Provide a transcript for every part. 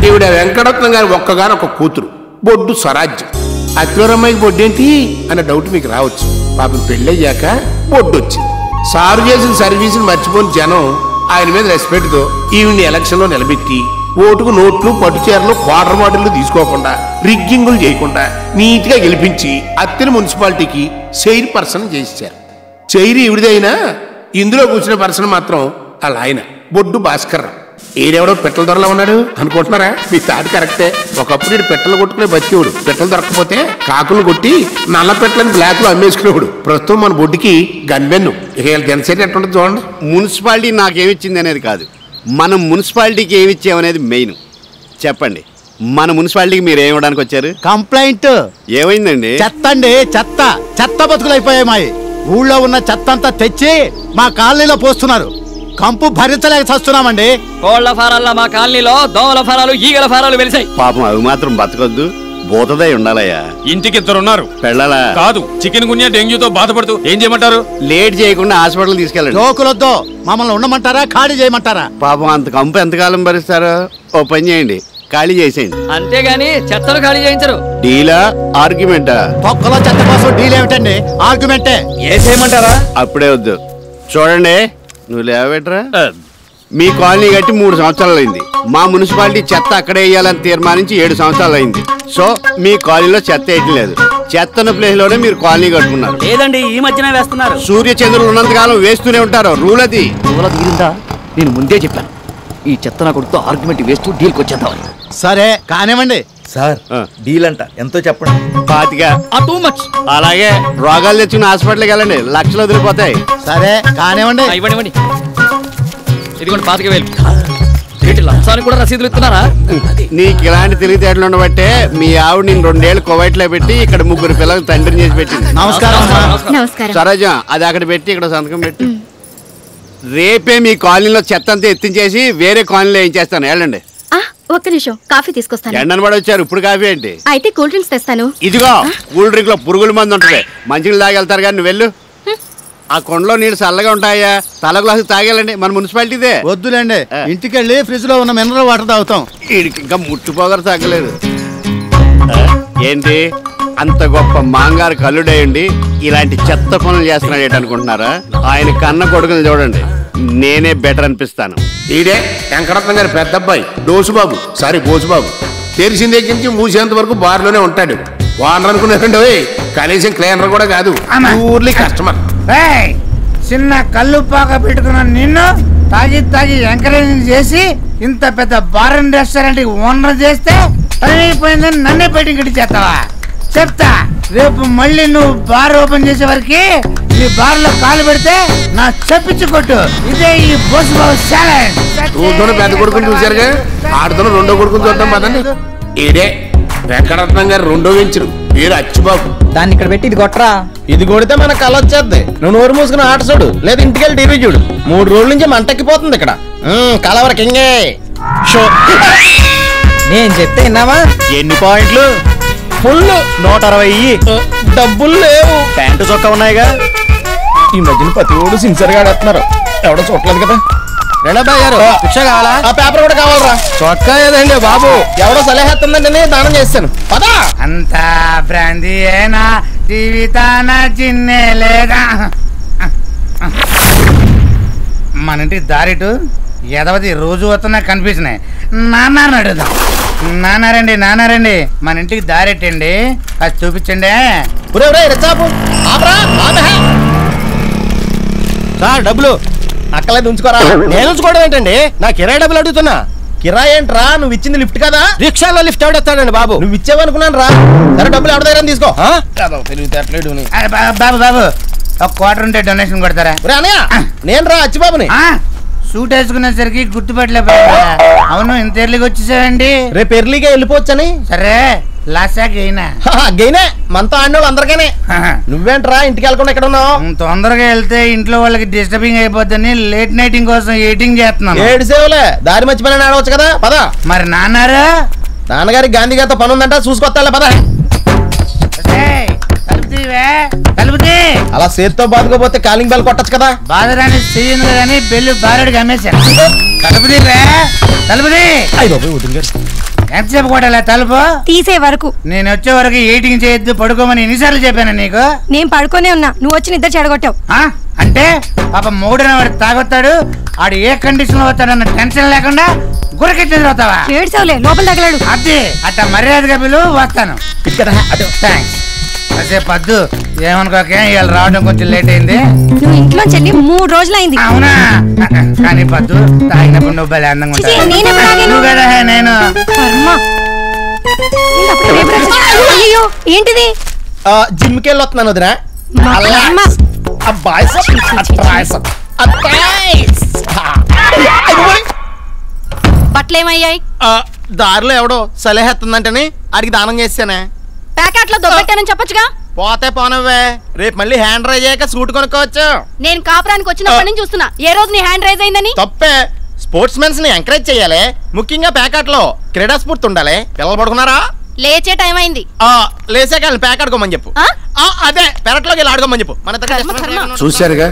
ఈవిడ వెంకటరత్నం గారి ఒక్కగానొక్క కూతురు, బొడ్డు స్వరాజ్యం. అక్రూరమ్మాయికి బొడ్డేంటి అన్న డౌట్ మీకు రావచ్చు. పాపం పెళ్ళయ్యాక బొడ్డు వచ్చింది. సారు చేసిన సర్వీసులు మర్చిపోని జనం ఆయన మీద రెస్పెక్ట్తో ఈవిని ఎలక్షన్లో నిలబెట్టి ఓటుకు నోట్లు, పట్టుచీరలు, క్వార్టర్ బాటిల్లు తీసుకోకుండా, రిగ్గింగులు చేయకుండా నీట్గా గెలిపించి అత్తిలి మున్సిపాలిటీకి చైర్ పర్సన్ చేశారు. చైర్ ఈవిడిదైనా ఇందులో కూర్చున్న పర్సన్ మాత్రం వాళ్ళ ఆయన బొడ్డు భాస్కర్. ఈడెవడో పెట్టల దొరలో ఉన్నాడు అనుకుంటున్నారా? మీ తాటి కరెక్టే. ఒకప్పుడు ఈడు పెట్టలు కొట్టుకునే బతికేవాడు. పెట్టలు దొరకపోతే కాకులు కొట్టి నల్ల పెట్టలని బ్లాక్ లో అమ్మేసుకునేవాడు. ప్రస్తుతం మన బొడ్డుకి గన్బెన్ను. ఇక జనసేన ఎట్టుంటుంది చూడండి. మున్సిపాలిటీ నాకేమిచ్చింది అనేది కాదు, మనం మున్సిపాలిటీకి ఏమిచ్చామనేది మెయిన్. చెప్పండి, మన మున్సిపాలిటీకి మీరు ఏమి ఇవ్వడానికి వచ్చారు? కంప్లైంట్. ఏమైందండి? చెత్త అండి, చెత్త. చెత్త బతుకులైపోయాయి మాయి. ఊళ్ళో ఉన్న చెత్త అంతా తెచ్చి మా కాలనీలో పోస్తున్నారు. కంపు భరించలేక చస్తున్నామండి. కోళ్ల ఫారాల్లో మా కాలనీలో దోమల ఫారాలు, ఈగల ఫారాలు వెలిసాయి. పాపం అవి మాత్రం బతకొద్దు, బోతదై ఉండాలయ్యా. ఇంటికి 2 ఉన్నారు. పెళ్ళాలా? కాదు, చికెన్ గున్యా డెంగ్యూతో బాధపడుతూ ఏం చేయమంటారు? లేట్ చేయకుండా హాస్పిటల్ తీసుకెళ్ళండి. జోకులొద్దు. మమ్మల్ని ఉండమంటారా, ఖాళీ చేయమంటారా? పాపం అంత కంపు ఎంతకాలం భరిస్తారో? ఓ పని చేయండి, ఖాళీ చేసేయండి. అంతేగాని చెత్తను ఖాళీ చేయించరు. డీలా ఆర్గ్యుమెంటా? తొక్కలో చెత్త కోసం డీల్ ఏమిటండి? ఆర్గ్యుమెంటే. ఏ చేయమంటారా? అప్పుడే వద్దు. చూడండి, నువ్వు లేవబెట్టరా. మీ కాలనీ కట్టి 3 సంవత్సరాలు అయింది. మా మున్సిపాలిటీ చెత్త అక్కడే వేయాలని తీర్మానించి 7 సంవత్సరాలు అయింది. సో మీ కాలనీలో చెత్త వేయట్లేదు. చెత్తన ప్లేస్ లోనే మీరు కాలనీ కట్టుకున్నారు. లేదండి, ఈ మధ్యనే వేస్తున్నారు. సూర్య చంద్రులు ఉన్నంతకాలం వేస్తూనే ఉంటారు. రూల్ అది. నేను ముందే చెప్పాను, ఈ చెత్త నా కొడుకుతో ఆర్గ్యుమెంట్ వేస్తూ డీల్కి వచ్చేద్దామని. సరే కానివ్వండి. సార్ డీల్ అంట ఎంతో చెప్పండి. 25. Too much. అలాగే రోగాలు తెచ్చుకుని హాస్పిటల్కి వెళ్ళండి, లక్షలు వదిలిపోతాయి. సరే కానివ్వండి. ఇవ్వండి. ఇదిగోండి 25,000. లంచానికి కూడా రసీదులు ఇస్తున్నారా? నీకు ఇలాంటి తెలివితేటలు ఉండబట్టే మీ ఆవిడ నేను 2 ఏళ్ళు కువైట్ లో పెట్టి ఇక్కడ 3 పిల్లలు తండ్రిని చేసి పెట్టింది. నమస్కారం. సరోజ, అది అక్కడ పెట్టి ఇక్కడ సంతకం పెట్టి. రేపే మీ కాలనీలో చెత్త అంతా ఎత్తించేసి వేరే కాలనీలో ఏం చేస్తాను. వెళ్ళండి. ఒక్క నిమిషం, కాఫీ తీసుకొస్తాను. ఎండను పడి వచ్చారు, ఇప్పుడు కాఫీ ఏంటి? అయితే కూల్ డ్రింక్స్ తెస్తాను. ఇదిగో కూల్ డ్రింక్ లో పురుగుల మంది ఉంటుంది, మంచిగా తాగెళ్తారు. కానీ నువ్వు వెళ్ళు. ఆ కొండలో నీళ్ళు చల్లగా ఉంటాయా? తల గ్లాసు తాగేళ్ళండి, మన మున్సిపాలిటీదే. వద్దులేండి, ఇంటికెళ్ళి ఫ్రిడ్జ్ లో ఉన్న మినరల్ వాటర్ తాగుతాం. వీడికి ఇంకా ముట్టుపోగరు తగ్గలేదు. ఏంటి అంత గొప్ప మాంగారు కల్లుడేయండి ఇలాంటి చెత్త పనులు చేస్తున్నాడు అనుకుంటున్నారా? ఆయన కన్న కొడుకుని చూడండి, నేనే బెటర్ అనిపిస్తాను. ఈడే వెంకటరత్నం గారి పెద్ద అబ్బాయి డోసుబాబు, సారీ బోసుబాబు. తెరిసిన దగ్గర నుంచి మూసేంత వరకు బార్లోనే ఉంటాడు. వానర్ అనుకున్నారండి, కనీసం క్లీనర్ కూడా కాదు, ఊర్లీ కస్టమర్. చిన్న కళ్ళు పాక పెట్టుకున్న నిన్ను తాగి ఎంకరేజ్ చేసి ఇంత పెద్ద బార్ అండ్ రెస్టారెంట్ ఓనర్ చేస్తే పని అయిపోయిందని నన్నే బయటికి గడి చేస్తావా? చెప్తా, రేపు మళ్ళీ నువ్వు బార్ ఓపెన్ చేసే వరకు ఈ బార్ లో కాలు పెడితే నా చెప్పించి కొట్టు. ఇదే ఈ బోసు బాబు ఊరితోనే పెద్ద కొడుకుని చూశారుగా, ఆడుతోనే 2వ కొడుకుని చూద్దాం పదండి. ఈడే వెంకటరత్నం గారు 2వ వెంచరు, పేరు అచ్చుబాబు. దాన్ని ఇక్కడ పెట్టి ఇది కొట్టరా. ఇది కొడితే మన కళ వచ్చేద్ది. నువ్వు నోరు మూసుకుని ఆట చూడు, లేదా ఇంటికెళ్ళి టీవీ చూడు. 3 రోజుల నుంచి మంటెక్కిపోతుంది ఇక్కడ. కలవరకి ఇంగే షో. నేను చెప్తే విన్నావా? ఎన్ని పాయింట్లు? ఫుల్ 160. డబ్బులు లేవు. ప్యాంటు చొక్కా ఉన్నాయిగా. ఈ మధ్యన ప్రతి ఓడు సిన్సియర్ గా ఆడుతున్నారు, ఎవడో చూడలేదు కదా. రెండబ్బాయి గారు రిక్షా కావాలా? ఆ పేపర్ కూడా కావాలరా. చొక్కా ఏదండి బాబు, ఎవడో సలహేస్తుందండి, దానం చేస్తాను పదా. అంతా బ్రాందీ ఏనా జీవితాన చిన్నే లేదా? మన ఇంటికి దారిటు ఎదవది రోజు వస్తున్నా కన్ఫ్యూజన్. నాన్న అడుగుదాం. నాన్నారండి మన ఇంటికి దారెట్టండి, అది చూపించండి. సార్ డబ్బులు అక్కలేదు ఉంచుకోరా. నేను ఉంచుకోవడం ఏంటండి, నా కిరాయి డబ్బులు అడుగుతున్నా. కిరాయి ఏంట్రా? నువ్వు ఇచ్చింది లిఫ్ట్ కదా. రిక్షాలో లిఫ్ట్ ఎవడెత్తాడండి బాబు? నువ్వు ఇచ్చావనుకున్నాను రా. సరే డబ్బులు ఎవరి దగ్గర తీసుకో. బాబు ఒక క్వార్టర్ ఉంటే డొనేషన్ కొడతారా? నేను రా అచ్చిబాబుని. సూట్ వేసుకునేసరికి గుర్తుపట్టలేకపోయా. అవును, ఇంత ఎర్లీగా వచ్చేసావండి? రేపు ఎర్లీగా వెళ్ళిపోవచ్చని. సరే లాసా గెయినా? గెయినే, మనతో ఆడినోళ్ళు అందరికీనే. నువ్వేంట్రా ఇంటికి వెళ్ళకుండా ఎక్కడ ఉన్నావు? తొందరగా వెళ్తే ఇంట్లో వాళ్ళకి డిస్టర్బింగ్ అయిపోద్దని లేట్ నైటింగ్ కోసం ఎయిటింగ్ చేస్తున్నాను. 7 సేవలే, దారి మర్చిపోయినా ఆడవచ్చు కదా. పదా. మరి నాన్నగారికి గాంధీ గారితో పని ఉందంట, చూసుకొత్తాలే పదా. తలుపుతే అలా చేత్తో బాదుకోపోతే కాలింగ్ బెల్ కొట్టచ్చు కదా. బాధరాని చెయ్యింది కానీ బెల్లు బారెడికి అమ్మేశాను. తలుపుతీవే తలుపుది. ఎంతసేపు కొట్టాలా తలుపు? తీసే వరకు. నేను వచ్చే వరకు ఎయిటింగ్ చేయొద్దు, పడుకోమని ఎన్నిసార్లు చెప్పాను నీకు? నేను పడుకోనే ఉన్నా, నువ్వు వచ్చి నిద్ర చెడగొట్టావు. అంటే పాప మూడన వాడు తాగొత్తాడు, ఆడు ఏ కండిషన్ లో వస్తాడన్న టెన్షన్ లేకుండా గురకెట్టి అవుతావా? ఏడ్చావులే, లోపల తగలాడు. అదే అట్ట మర్యాదగా పిలు, వస్తాను. థ్యాంక్స్. అదే పద్దు ఏమనుకోకే, ఇవాళ రావడం కొంచెం లేట్ అయింది. నువ్వు ఇంట్లో చెల్లి 3 రోజులైంది. అవునా? కానీ పద్దు తాగినప్పుడు నువ్వు భలే అందంగా ఉంటావు. నువ్వు కదా నేను. అయ్యో ఏంటిది? జిమ్కి వెళ్ళి వస్తున్నాను వదినా. బట్టలేమయ్యాయి? దారిలో ఎవడో సలహెత్తుందంటని అడిగి దానం చేశానే. ప్యాకెట్ లో దొబ్బెట్టానని చెప్పొచ్చుగా. పోతే పోనవ్వే, రేపు మళ్ళీ హ్యాండ్ రైజ్ అయ్యాక సూట్ కొనుక్కోవచ్చు. నేను కాపురానికి వచ్చినప్పటి నుంచి చూస్తున్నా, ఏ రోజు నీ హ్యాండ్ రైజ్ అయిందని? తప్పే. స్పోర్ట్స్ మెన్స్ ని ఎంకరేజ్ చేయాలి, ముఖ్యంగా ప్యాకెట్ లో క్రీడా స్ఫూర్తి ఉండాలి. పిల్లలు పడుకున్నారా? లేచే టైం అయింది. లేసాక ప్యాకెట్కోమని చెప్పు. అదే పెరట్లోకి వెళ్ళి ఆడుకోమని చెప్పు. మన చూశారుగా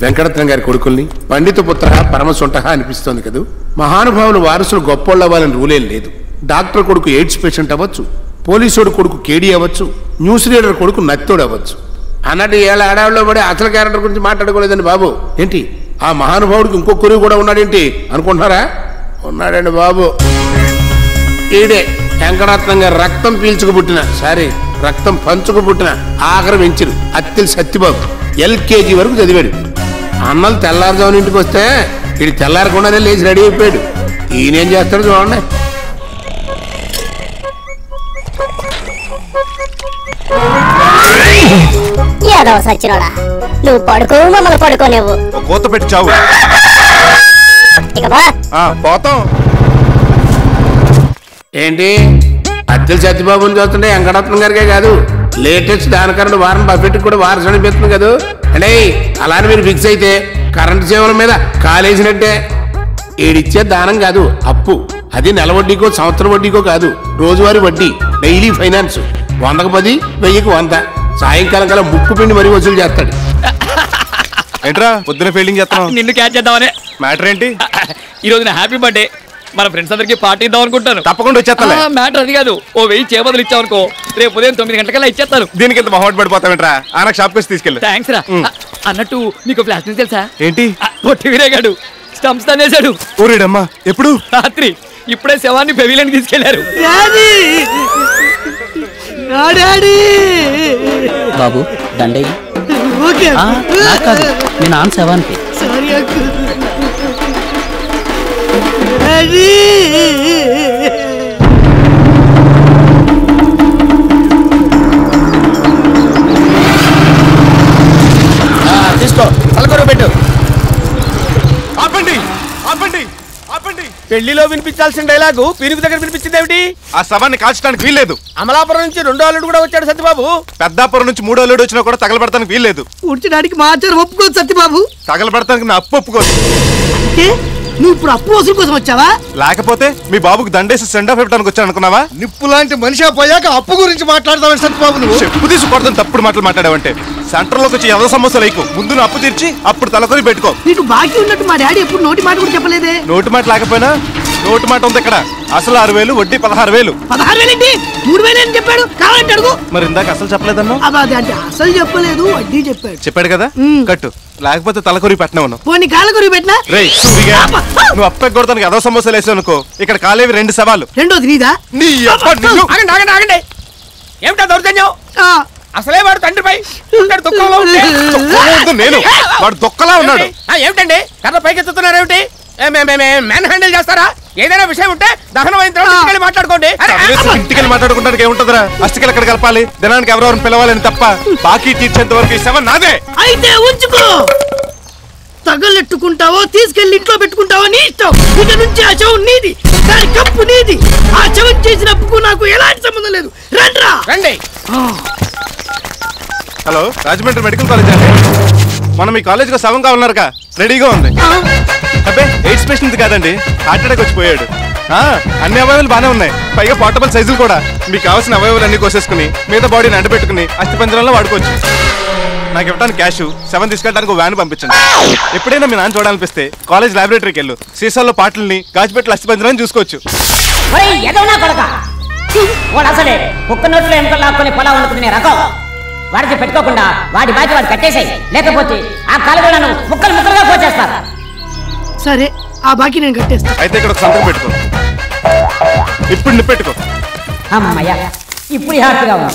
వెంకటరత్నం గారి కొడుకుల్ని. పండిత పుత్ర పరమసొంట అనిపిస్తోంది కదూ. మహానుభావులు వారసులు గొప్పోళ్ళు అవ్వాలని రూలేం లేదు. డాక్టర్ కొడుకు ఎయిడ్స్ పేషెంట్ అవ్వచ్చు, పోలీసుడు కొడుకు కేడీ అవ్వచ్చు, న్యూస్ రీడర్ కొడుకు నత్తోడు అవ్వచ్చు. అన్నట్టు ఏళ్ళ ఆడవాళ్ళలో పడి అసలు క్యారెక్టర్ గురించి మాట్లాడుకోలేదండి బాబు. ఏంటి ఆ మహానుభావుడికి ఇంకో కొడుకు కూడా ఉన్నాడేంటి అనుకుంటున్నారా? ఉన్నాడండి బాబు. ఈడే వెంకటరత్నం గారు రక్తం పీల్చుకు పుట్టిన రక్తం పంచుకు పుట్టిన ఆఖరి వెంచురు అత్తిలి సత్యబాబు. LKG వరకు చదివాడు. అన్నలు తెల్లారుజామున ఇంటికి వస్తే ఇది తెల్లారకుండానే లేచి రెడీ అయిపోయాడు. ఈయనేం చేస్తాడు చూడండి. ఏదో సచ్చినోడా, నువ్వు పడుకో, మమ్మల్ని పడుకోలేవు. కోత పెట్టి చావు. పోతాం. ఏంటి అత్తిలి సత్యబాబుని చూస్తుంటే వెంకటరత్నం గారికే కాదు, లేటెస్ట్ దానకరెంట్ వారం బఫెట్ కూడా వారసు అనిపిస్తుంది కదా. అంటే అలానే మీరు ఫిక్స్ అయితే కరెంటు సేవల మీద కాలేసినట్టే. ఏడిచ్చే దానం కాదు, అప్పు. అది నెల వడ్డీకో సంవత్సరం వడ్డీకో కాదు, రోజువారీ వడ్డీ, డైలీ ఫైనాన్స్. 100కు 10, 1000కు 100. సాయంకాలం కల్లా ముక్కు పిండి మరీ వసూలు చేస్తాడు. ఏంట్రా పొద్దున ఫీల్డింగ్ చేస్తాను? నిన్ను క్యాచ్ చేద్దామనే. మ్యాటర్ ఏంటి? ఈ రోజు నా హ్యాపీ బర్త్డే, మన ఫ్రెండ్స్ అందరికి పార్టీ ఇద్దాం అనుకుంటాను. తప్పకుండా వచ్చేస్తా. మ్యాటర్ అది కాదు, ఓ 1000 చేపదులు ఇచ్చావు అనుకో, రేపు ఉదయం 9 గంటలకల్లా ఇచ్చేస్తాను. దీనికి ఎంత మొహమాట పడిపోతావేంట్రా? ఆయన షాప్ కి తీసుకెళ్ళి. థ్యాంక్స్ రా. అన్నట్టు నీకు ఫ్లాష్ నుంచి తెలుసా? ఏంటి? పొట్టి విరేగాడు స్టంప్స్ తనేశాడు. ఓరేడమ్మా, ఎప్పుడు? రాత్రి. ఇప్పుడే శవాన్ని పెవిలియన్ తీసుకెళ్లారు. బాబు దండయ్య. మీ నాన్న శవానికి. తీసుకో, తలకొర పెట్టు. ఆపండి ఆపండి ఆపండి. పెళ్లిలో వినిపించాల్సిన డైలాగు పీరుగు దగ్గర వినిపించింది ఏమిటి? ఆ శవాన్ని కాల్చడానికి వీల్లేదు. అమలాపురం నుంచి 2వ అల్లుడు కూడా వచ్చాడు సత్యబాబు. పెద్దాపురం నుంచి 3వ అల్లుడు వచ్చినా కూడా తగలబెడతానికి వీల్లేదు. కూర్చోడానికి మా ఆచారం ఒప్పుకోదు సత్యబాబు. తగలబెడతానికి నా అప్పు ఒప్పుకోదు. నువ్వు ఇప్పుడు అప్పు వసూలు కోసం వచ్చావా? లేకపోతే మీ బాబుకి దండేసి సెండ్ ఆఫ్ ఇవ్వడానికి వచ్చాను అనుకున్నావా? నిప్పు లాంటి మనిషి పోయాక అప్పు గురించి మాట్లాడతావు సత్యబాబు. నువ్వు చెప్పు తీసుకొడతాను తప్పుడు మాటలు మాట్లాడావంటే. సెంటర్ లోకి వచ్చి ఎవరో సమస్య లేకు, ముందు నువ్వు అప్పు తీర్చి అప్పుడు తలకొని పెట్టుకో. నీకు బాకీ ఉన్నట్టు మా డాడీ ఎప్పుడు నోటి మాట కూడా చెప్పలేదే. నోటి మాట లేకపోయినా నోటి మాట ఉంది ఇక్కడ. అసలు 6000, వడ్డీ 16000. 16000 ఏంటి? 3000 అని చెప్పాడు. కావాలంటే అడుగు. మరి ఇందాక అసలు చెప్పలేదన్నా? అంటే అసలు చెప్పలేదు, వడ్డీ చెప్పాడు. చెప్పాడు కదా, కట్టు. లేకపోతే తలకొరి పెట్టినావు. పోనీ కాళ్ళ కొరికి పెట్టినా? నువ్వు అప్పకి కొడతానికి అదో సమస్యలు వేసావు అనుకో, ఇక్కడ కాలేవి 2 సవాలు. రెండోది నీదా? ఆగండి. ఏమిటా దౌర్జన్యం? అసలే వాడు తండ్రిపై దుఃఖంలో నేను వాడు దుఃఖలా ఉన్నాడు. ఏమిటండి కర్ర పైకెత్తుతున్నారు ఏమిటి? మ్యాన్ హ్యాండిల్ చేస్తారా? ఏదైనా విషయం ఉంటే దహనం అయిన తర్వాత మాట్లాడుకోండి. ఇంటికి మాట్లాడుకుంటానికి ఏముంటదరా? అస్తికలు ఎక్కడ కలపాలి, దినానికి ఎవరెవరిని పిలవాలని తప్ప బాకీ తీర్చేంత వరకు ఈ శవం నాదే. అయితే ఉంచుకో. తగలెట్టుకుంటావో తీసుకెళ్లి ఇంట్లో పెట్టుకుంటావో నీ ఇష్టం. ఇక నుంచి ఆ శవం నీది, దాని కప్పు నీది. ఆ శవం చేసిన అప్పుకు నాకు ఎలాంటి సంబంధం లేదు. రండి. హలో, రాజమండ్రి మెడికల్ కాలేజ్ అండి. మనం ఈ కాలేజ్ లో శవం కావాలన్నారుగా, రెడీగా ఉంది. అబ్బే ఎయిడ్స్ పేషెంట్ కాదండి, హార్ట్ అటాక్ వచ్చిపోయాడు. అన్ని అవయవాలు బాగానే ఉన్నాయి, పైగా పోర్టబుల్ సైజులు కూడా. మీకు కావాల్సిన అవయవాలు అన్ని కోసేసుకుని మిగతా బాడీని అంటపెట్టుకుని అస్థిపంజరంలో వాడుకోవచ్చు. నాకు ఇవ్వడానికి క్యాష్, 7 తీసుకెళ్ళడానికి వ్యాన్ పంపించండి. ఎప్పుడైనా మీ నాన్న చూడాలనిపిస్తే కాలేజ్ లైబ్రరీకి వెళ్ళు, సీసాల్లో పాటల్ని గాజుపెట్టలు అస్థిపంజరాన్ని చూసుకోవచ్చు. వాడు అసలే కుక్క నోట్లో ఎముకలు లాక్కొని పొలా వండుకునే రకం. వాడికి పెట్టుకోకుండా వాడి బాధ్యత వాడు కట్టేసాయి, లేకపోతే ఆ కాలువలను ముక్కలు ముక్కలుగా పోచేస్తారు. సరే, ఆ బాకీ నేను కట్టేస్తా. అయితే ఇక్కడ ఒక సంతకం పెట్టుకో. ఇప్పుడు నిప్పెట్టుకో. అమ్మయ్యా, ఇప్పుడు హ్యాపీగా ఉంది.